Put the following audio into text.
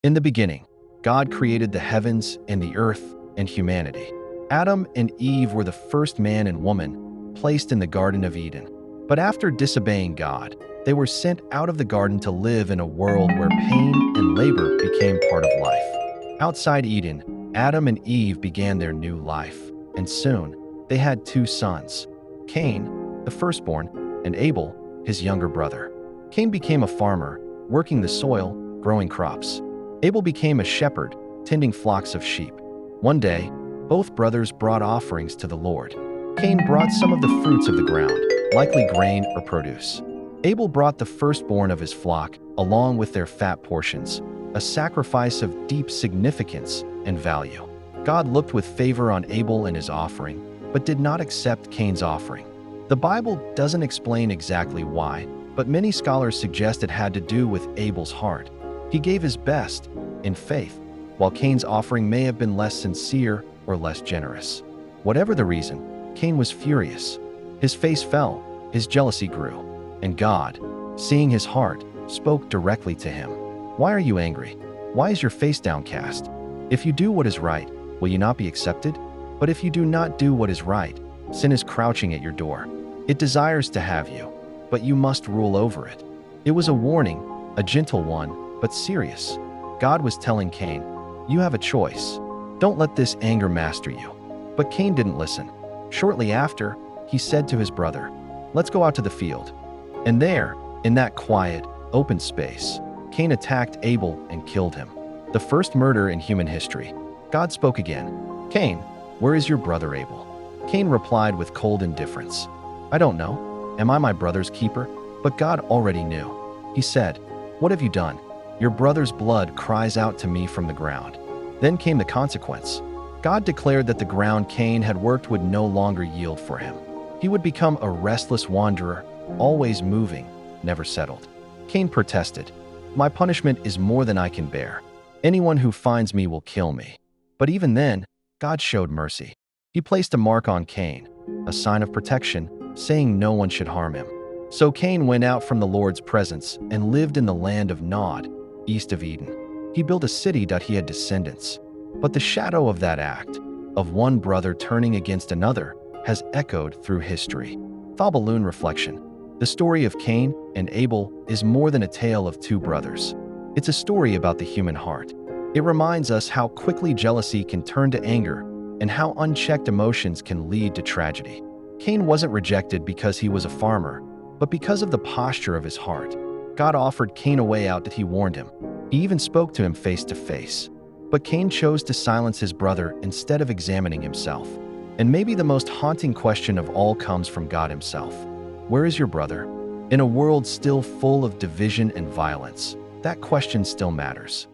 In the beginning, God created the heavens and the earth and humanity. Adam and Eve were the first man and woman placed in the Garden of Eden. But after disobeying God, they were sent out of the garden to live in a world where pain and labor became part of life. Outside Eden, Adam and Eve began their new life, and soon they had two sons, Cain, the firstborn, and Abel, his younger brother. Cain became a farmer, working the soil, growing crops. Abel became a shepherd, tending flocks of sheep. One day, both brothers brought offerings to the Lord. Cain brought some of the fruits of the ground, likely grain or produce. Abel brought the firstborn of his flock, along with their fat portions, a sacrifice of deep significance and value. God looked with favor on Abel and his offering, but did not accept Cain's offering. The Bible doesn't explain exactly why, but many scholars suggest it had to do with Abel's heart. He gave his best, in faith, while Cain's offering may have been less sincere or less generous. Whatever the reason, Cain was furious. His face fell, his jealousy grew, and God, seeing his heart, spoke directly to him. "Why are you angry? Why is your face downcast? If you do what is right, will you not be accepted? But if you do not do what is right, sin is crouching at your door. It desires to have you, but you must rule over it." It was a warning, a gentle one, but serious. God was telling Cain, "You have a choice. Don't let this anger master you." But Cain didn't listen. Shortly after, he said to his brother, "Let's go out to the field." And there, in that quiet, open space, Cain attacked Abel and killed him. The first murder in human history. God spoke again. "Cain, where is your brother Abel?" Cain replied with cold indifference, "I don't know. Am I my brother's keeper?" But God already knew. He said, "What have you done? Your brother's blood cries out to me from the ground." Then came the consequence. God declared that the ground Cain had worked would no longer yield for him. He would become a restless wanderer, always moving, never settled. Cain protested, "My punishment is more than I can bear. Anyone who finds me will kill me." But even then, God showed mercy. He placed a mark on Cain, a sign of protection, saying no one should harm him. So Cain went out from the Lord's presence and lived in the land of Nod, east of Eden. He built a city that he had descendants. But the shadow of that act, of one brother turning against another, has echoed through history. Balloon reflection. The story of Cain and Abel is more than a tale of two brothers. It's a story about the human heart. It reminds us how quickly jealousy can turn to anger and how unchecked emotions can lead to tragedy. Cain wasn't rejected because he was a farmer, but because of the posture of his heart. God offered Cain a way out that he warned him. He even spoke to him face to face. But Cain chose to silence his brother instead of examining himself. And maybe the most haunting question of all comes from God himself. Where is your brother? In a world still full of division and violence, that question still matters.